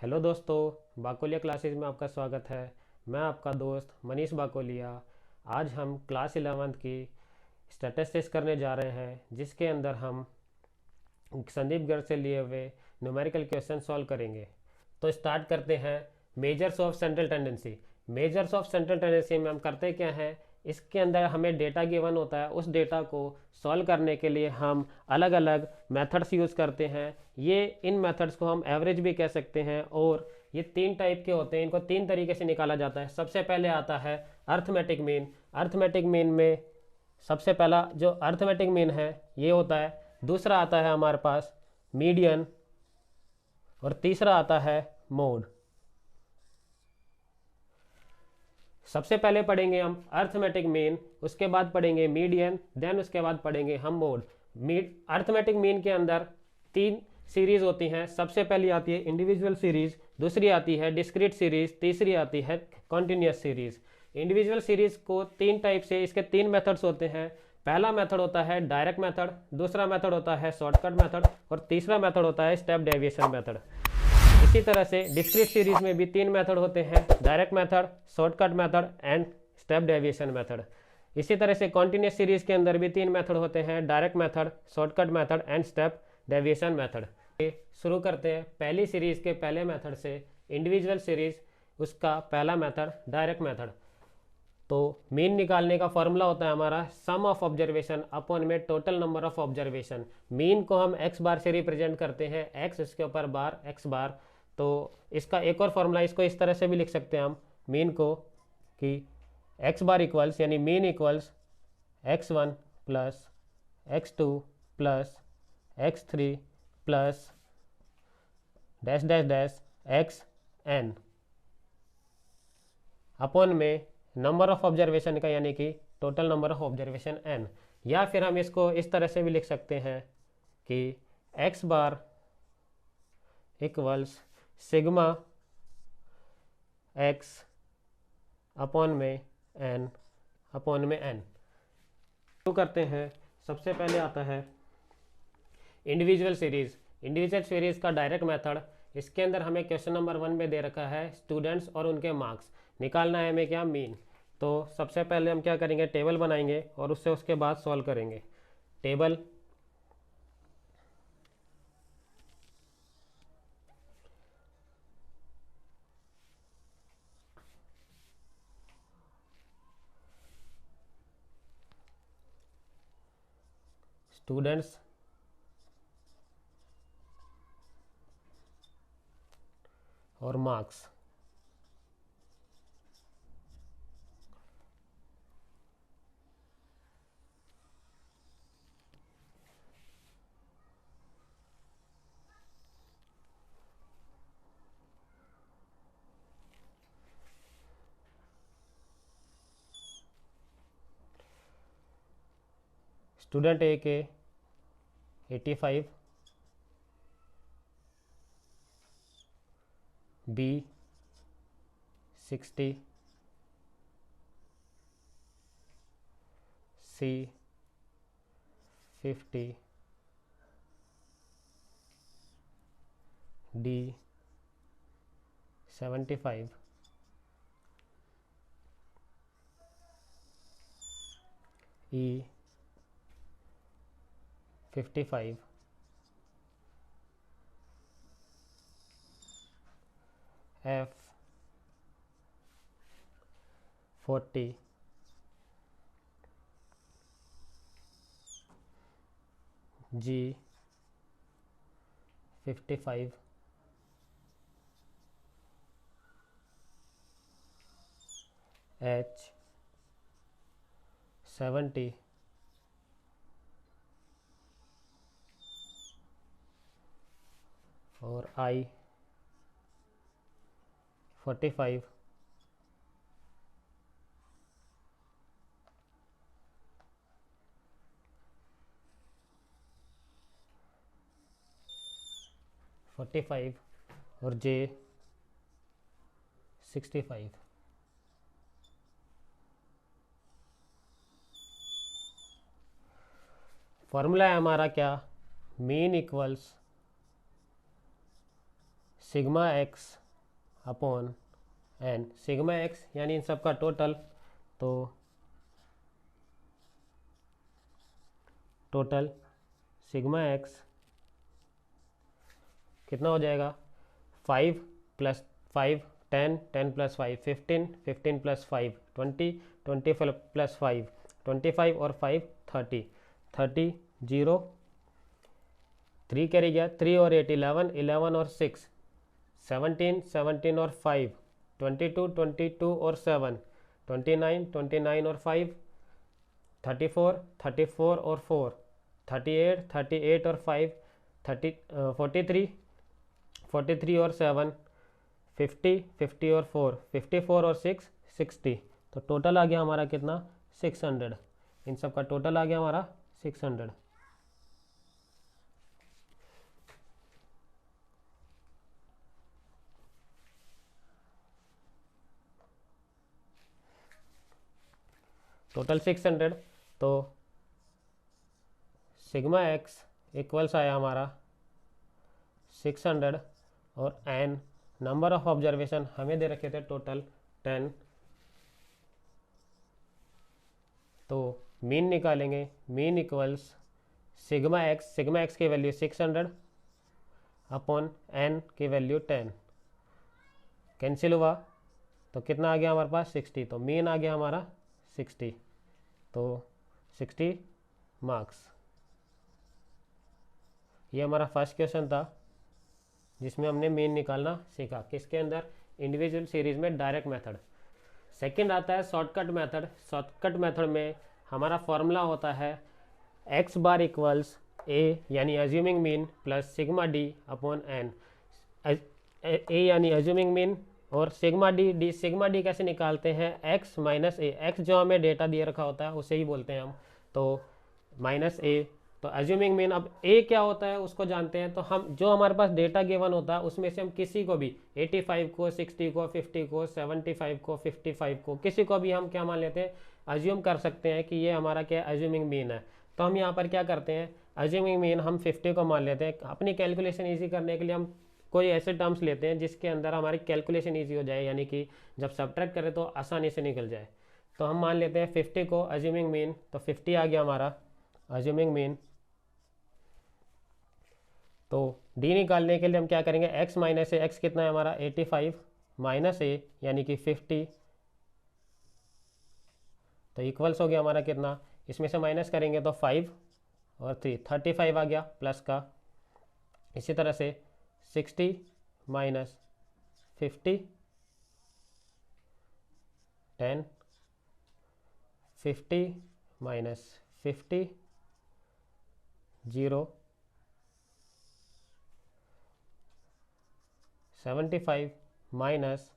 Hello दोस्तों, Bakolia classes में आपका स्वागत है। मैं आपका दोस्त मनीष बाकोलिया। आज हम क्लास 11th की स्टैटिस्टिक्स करने जा रहे हैं, जिसके अंदर हम संदीप गर्ग से लिए हुए न्यूमेरिकल क्वेश्चन सॉल्व करेंगे। तो स्टार्ट करते हैं। Measures of central tendency. Measures of central tendency में हम करते क्या हैं, इसके अंदर हमें डेटा गिवन होता है। उस डेटा को सॉल्व करने के लिए हम अलग अलग मेथड्स यूज़ करते हैं। ये इन मेथड्स को हम एवरेज भी कह सकते हैं, और ये तीन टाइप के होते हैं। इनको तीन तरीके से निकाला जाता है। सबसे पहले आता है अर्थमेटिक मीन। अर्थमेटिक मीन में सबसे पहला जो अर्थमेटिक मीन है ये होता है। दूसरा आता है हमारे पास मीडियन, और तीसरा आता है मोड। सबसे पहले पढ़ेंगे हम अर्थमेटिक मीन, उसके बाद पढ़ेंगे मीडियन, देन उसके बाद पढ़ेंगे हम मोड। अर्थमेटिक मीन के अंदर तीन सीरीज होती हैं। सबसे पहली आती है इंडिविजुअल सीरीज, दूसरी आती है डिस्क्रीट सीरीज, तीसरी आती है कॉन्टिन्यूस सीरीज। इंडिविजुअल सीरीज को तीन टाइप से, इसके तीन मेथड्स होते हैं। पहला मेथड होता है डायरेक्ट मेथड, दूसरा मेथड होता है शॉर्टकट मेथड, और तीसरा मेथड होता है स्टेप डेविएशन मेथड। इसी तरह से डिस्क्रीट सीरीज में भी तीन मेथड होते हैं, direct method, shortcut method and step deviation method. इसी तरह से कॉन्टिन्यूस सीरीज के अंदर भी तीन मेथड होते हैं, direct method, shortcut method and step deviation method. शुरू करते हैं पहली सीरीज के पहले मेथड से, इंडिविजुअल सीरीज, उसका पहला मेथड डायरेक्ट मेथड। तो मीन निकालने का फॉर्मूला होता है हमारा सम ऑफ ऑब्जर्वेशन अपॉन में total number of observation. Mean को हम एक्स बार से रिप्रेजेंट करते हैं, एक्स इसके ऊपर बार, एक्स बार। तो इसका एक और फॉर्मूला, इसको इस तरह से भी लिख सकते हैं हम मीन को, कि एक्स बार इक्वल्स, यानी mean equals x1 plus x2 plus x3 plus dash dash dash X N upon में नंबर ऑफ ऑब्जर्वेशन का, यानी कि total number of observation n। या फिर हम इसको इस तरह से भी लिख सकते हैं कि x बार इक्वल्स सिग्मा x अपॉन में n अपॉन में n। शुरू करते हैं। सबसे पहले आता है इंडिविजुअल सीरीज। इंडिविजुअल सीरीज का डायरेक्ट मेथड, इसके अंदर हमें क्वेश्चन नंबर 1 में दे रखा है स्टूडेंट्स और उनके मार्क्स। निकालना है हमें क्या, मीन। तो सबसे पहले हम क्या करेंगे, टेबल बनाएंगे और उसके बाद सॉल्व करेंगे। टेबल स्टूडेंट्स और मार्क्स। स्टूडेंट ए के 85, बी 60, सी 50, डी 75, ई 55, एफ 40, जी 55, एच 70, और आई 45, और जे 65। फॉर्मूला है हमारा क्या, mean equals sigma X upon N, sigma X यानी इन सब का टोटल, तो टोटल सिग्मा एक्स कितना हो जाएगा, 5 + 5 10, 10 + 5 15, 15 + 5 20, 20 + 5 25 और 5 30, 30 0 3 कैरी गया, 3 और 8 11, 11 और 6 17, 17 और 5 22, 22 और 7 29, 29 और 5 34, 34 और 4 38, 38 और 5 30 43, 43 और 7 50, 50 और 4 54 और 6 60। तो टोटल आ गया हमारा कितना, 600। इन सब का टोटल आ गया हमारा 600। टोटल 600। तो सिग्मा एक्स इक्वल्स आया हमारा 600 और एन नंबर ऑफ ऑब्जर्वेशन हमें दे रखे थे टोटल 10। तो मीन निकालेंगे, मीन इक्वल्स सिग्मा एक्स की वैल्यू 600 अपॉन एन की वैल्यू 10, कैंसिल हुआ तो कितना आ गया हमारे पास 60। तो मीन आ गया हमारा 60, तो 60 मार्क्स। ये हमारा फर्स्ट क्वेश्चन था जिसमें हमने मीन निकालना सीखा, किसके अंदर, इंडिविजुअल सीरीज में डायरेक्ट मेथड। सेकंड आता है शॉर्टकट मेथड। शॉर्टकट मेथड में हमारा फॉर्मूला होता है एक्स बार इक्वल्स ए यानी assuming mean plus sigma D upon N. A यानी एज्यूमिंग मीन और सिग्मा डी सिग्मा डी कैसे निकालते हैं, एक्स माइनस ए, एक्स जो हमें डेटा दिए रखा होता है उसे ही बोलते हैं हम, तो माइनस ए। तो एज्यूमिंग मीन, अब ए क्या होता है उसको जानते हैं, तो हम जो हमारे पास डेटा गिवन होता है उसमें से हम किसी को भी 85 को 60 को 50 को 75 को 55 को किसी को भी हम क्या मान लेते हैं, अज्यूम कर सकते हैं कि ये हमारा क्या एज्यूमिंग मीन है। तो हम यहाँ पर क्या करते हैं, एज्यूमिंग मीन हम 50 को मान लेते हैं। अपनी कैलकुलेशन ईजी करने के लिए हम कोई ऐसे टर्म्स लेते हैं जिसके अंदर हमारी कैलकुलेशन ईजी हो जाए, यानी कि जब सब्ट्रैक्ट करें तो आसानी से निकल जाए। तो हम मान लेते हैं 50 को एज्यूमिंग मीन, तो 50 आ गया हमारा एज्यूमिंग मीन। तो डी निकालने के लिए हम क्या करेंगे, x माइनस ए, एक्स कितना है हमारा 85 माइनस ए यानी कि 50, तो इक्वल्स हो गया हमारा कितना, इसमें से माइनस करेंगे तो 5 और 3 35 आ गया प्लस का। इसी तरह से 60 माइनस 50 10, 50 माइनस 50 0, 75 माइनस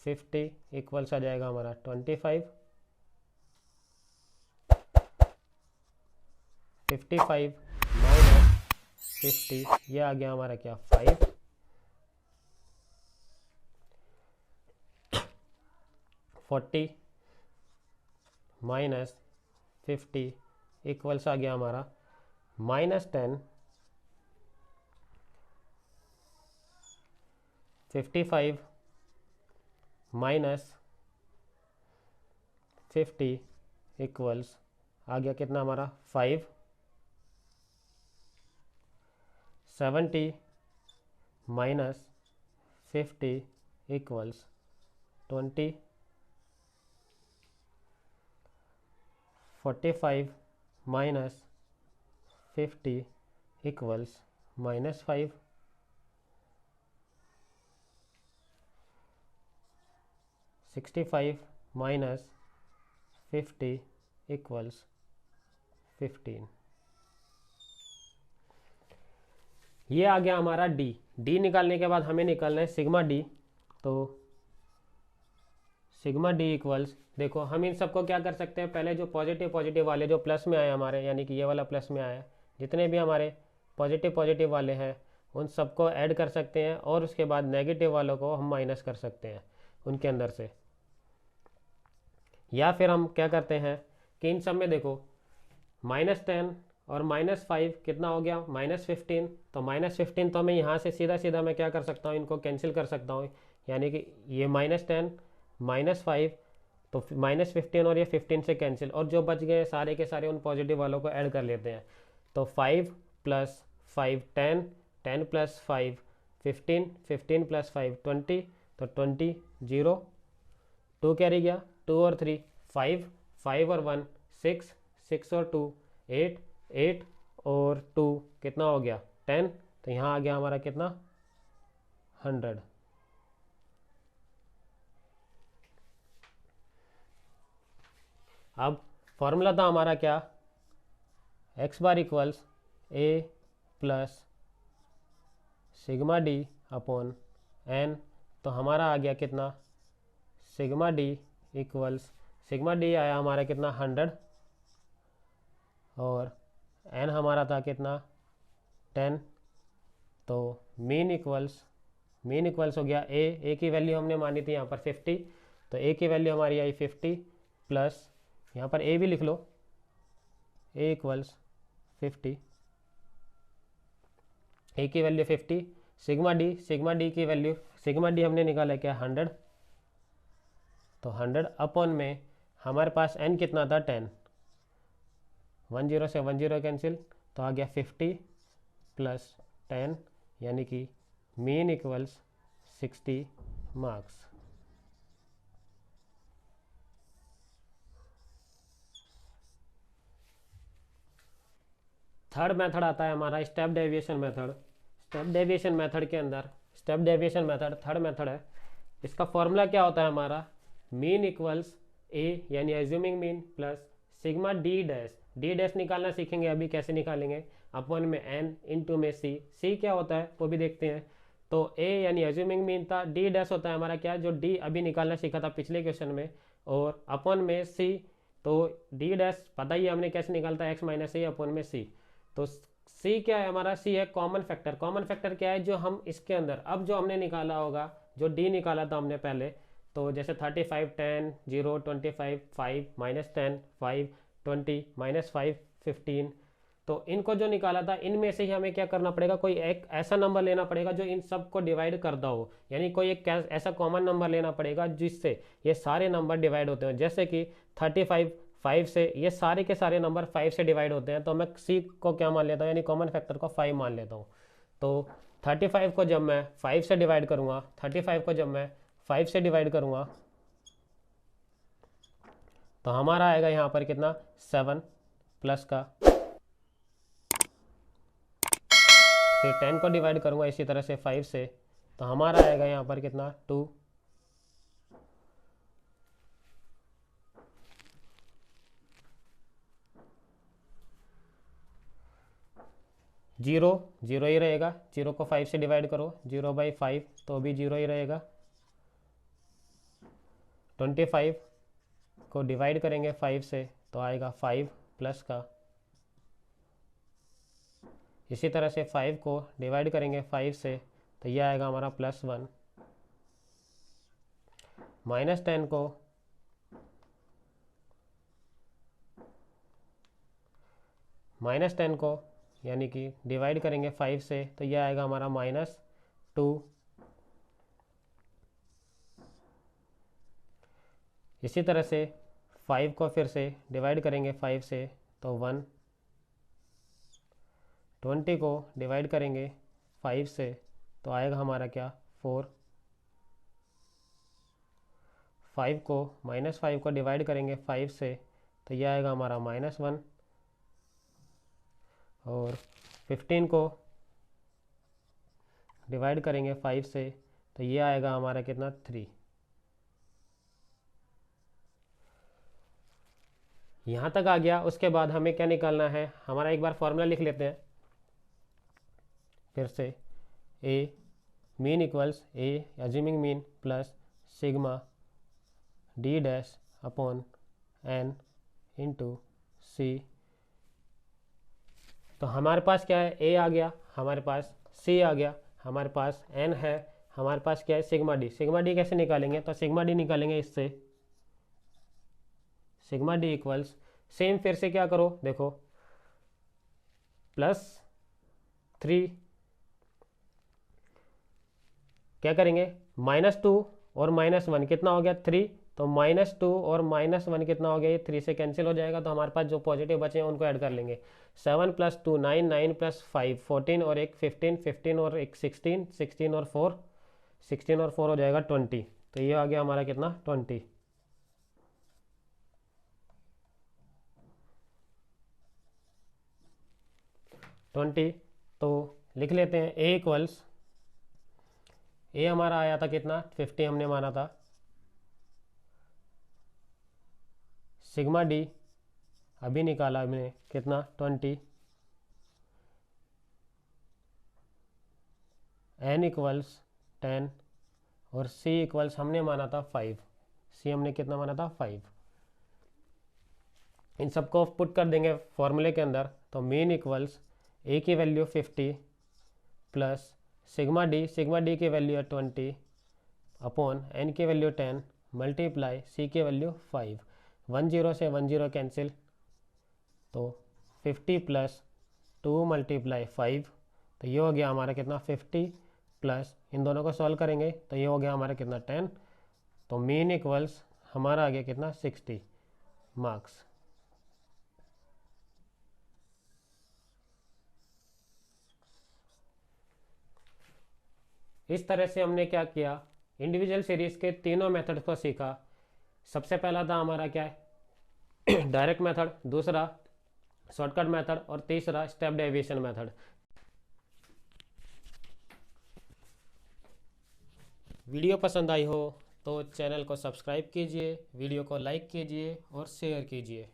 50 इक्वल्स आ जाएगा हमारा 25, 55 माइनस 50 ये आ गया हमारा क्या 5, 40 माइनस 50 इक्वल्स आ गया हमारा -10, 55 माइनस 50 इक्वल्स आ गया कितना हमारा 5, 70 minus 50 equals 20, 45 minus 50 equals -5, 65 minus 50 equals 15। ये आ गया हमारा डी। डी निकालने के बाद हमें निकालना है सिग्मा डी। तो सिग्मा डी इक्वल्स, देखो हम इन सबको क्या कर सकते हैं, पहले जो पॉजिटिव वाले जो प्लस में आए हमारे, यानी कि ये वाला प्लस में आया, जितने भी हमारे पॉजिटिव वाले हैं उन सबको ऐड कर सकते हैं, और उसके बाद नेगेटिव वालों को हम माइनस कर सकते हैं उनके अंदर से। या फिर हम क्या करते हैं कि इन सब में देखो -10 और -5 कितना हो गया, -15। तो -15 तो मैं यहाँ से सीधा सीधा मैं क्या कर सकता हूँ, इनको कैंसिल कर सकता हूँ, यानी कि ये -10 -5, तो -15 और ये 15 से कैंसिल, और जो बच गए सारे के सारे उन पॉजिटिव वालों को ऐड कर लेते हैं। तो 5 + 5 10, 10 + 5 15, 15 + 5 20, तो 20 0, 2 कैरी गया, 2 और 3 5, 5 और 1 6, 6 और 2 8, 8 और 2 कितना हो गया 10। तो यहाँ आ गया हमारा कितना 100। अब फॉर्मूला था हमारा क्या, x bar equals a plus sigma D upon n। तो हमारा आ गया कितना, sigma D equals, sigma D आया हमारा कितना 100, और n हमारा था कितना 10। तो मीन इक्वल्स हो गया a की वैल्यू हमने मानी थी यहाँ पर 50, तो a की वैल्यू हमारी आई 50 प्लस यहाँ पर a भी लिख लो, a इक्वल्स 50, a की वैल्यू 50, सिग्मा डी की वैल्यू, सिग्मा डी हमने निकाला क्या 100, तो 100 अपॉन में हमारे पास n कितना था 10, 10 से 10 कैंसिल, तो आ गया 50 प्लस 10, यानी कि mean equals 60 marks. Third method आता है हमारा step deviation method. Step deviation method के अंदर, step deviation method third method है। इसका फॉर्मूला क्या होता है हमारा, मीन इक्वल्स ए यानी assuming mean plus sigma D dash, D dash निकालना सीखेंगे अभी कैसे निकालेंगे, अपॉन में एन इंटू में सी, सी क्या होता है वो भी देखते हैं। तो ए यानी एज्यूमिंग मीन था, डी डैश होता है हमारा क्या, जो डी अभी निकालना सीखा था पिछले क्वेश्चन में, और अपॉन में सी, तो डी डैश पता ही हमने कैसे निकालता है, एक्स माइनस ए अपॉन में सी। तो सी क्या है हमारा, सी है कॉमन फैक्टर। कॉमन फैक्टर क्या है, जो हम इसके अंदर अब जो हमने निकाला होगा, जो डी निकाला था हमने पहले, तो जैसे 35 10 0 25 5 -10 5 20 -5 15, तो इनको जो निकाला था इनमें से ही हमें क्या करना पड़ेगा, कोई एक ऐसा नंबर लेना पड़ेगा जो इन सब को डिवाइड करता हो, यानी कोई एक ऐसा कॉमन नंबर लेना पड़ेगा जिससे ये सारे नंबर डिवाइड होते हैं। जैसे कि 35 5 से, ये सारे के सारे नंबर 5 से डिवाइड होते हैं, तो मैं सी को क्या मान लेता हूँ, यानी कॉमन फैक्टर को 5 मान लेता हूँ। तो 35 को जब मैं 5 से डिवाइड करूँगा, 35 को जब मैं 5 से डिवाइड करूँगा, तो हमारा आएगा यहाँ पर कितना 7 प्लस का, फिर 10 को डिवाइड करूँगा इसी तरह से 5 से, तो हमारा आएगा यहाँ पर कितना 2, जीरो जीरो ही रहेगा, जीरो को 5 से डिवाइड करो, 0/5 तो भी जीरो ही रहेगा। 25 को डिवाइड करेंगे 5 से तो आएगा 5 प्लस का, इसी तरह से 5 को डिवाइड करेंगे 5 से तो यह आएगा हमारा +1। -10 को यानी कि डिवाइड करेंगे 5 से तो यह आएगा हमारा -2। इसी तरह से 5 को फिर से डिवाइड करेंगे 5 से तो 1। 20 को डिवाइड करेंगे 5 से तो आएगा हमारा क्या 4। 5 को -5 को डिवाइड करेंगे 5 से तो यह आएगा हमारा -1। और 15 को डिवाइड करेंगे 5 से तो ये आएगा हमारा कितना 3। यहाँ तक आ गया। उसके बाद हमें क्या निकालना है, हमारा एक बार फॉर्मूला लिख लेते हैं फिर से। A mean equals A assuming mean plus sigma D dash upon N into C. तो हमारे पास क्या है, ए आ गया, हमारे पास सी आ गया, हमारे पास एन है, हमारे पास क्या है सिग्मा डी। सिग्मा डी कैसे निकालेंगे, तो सिग्मा डी निकालेंगे इससे, सिग्मा डी इक्वल्स सेम फिर से क्या करो, देखो +3, क्या करेंगे -2 और -1 कितना हो गया 3, तो -2 और -1 कितना हो गया, ये 3 से कैंसिल हो जाएगा, तो हमारे पास जो पॉजिटिव बचे हैं उनको ऐड कर लेंगे। 7 + 2 9, 9 + 5 14 और एक 15, 15 और एक 16, 16 और 4 16 और 4 हो जाएगा 20, तो ये आ गया हमारा कितना 20। तो लिख लेते हैं ए इक्वल्स, ए हमारा आया था कितना 50 हमने माना था, सिग्मा डी अभी निकाला हमने कितना 20, एन इक्वल्स 10 और सी इक्वल्स हमने माना था 5, सी हमने कितना माना था 5। इन सबको पुट कर देंगे फॉर्मूले के अंदर, तो मीन इक्वल्स ए की वैल्यू 50 प्लस सिग्मा डी की वैल्यू है 20 अपॉन एन की वैल्यू 10 मल्टीप्लाई सी की वैल्यू 5। 10 से 10 कैंसिल, तो 50 + 2 × 5, तो ये हो गया हमारा कितना 50 प्लस इन दोनों को सॉल्व करेंगे तो ये हो गया हमारा कितना 10, तो मीन इक्वल्स हमारा आ गया कितना 60 मार्क्स। इस तरह से हमने क्या किया, इंडिविजुअल सीरीज के तीनों मेथड को सीखा। सबसे पहला था हमारा क्या है डायरेक्ट मेथड, दूसरा शॉर्टकट मेथड और तीसरा स्टेप डेविएशन मेथड। वीडियो पसंद आई हो तो चैनल को सब्सक्राइब कीजिए, वीडियो को लाइक कीजिए और शेयर कीजिए।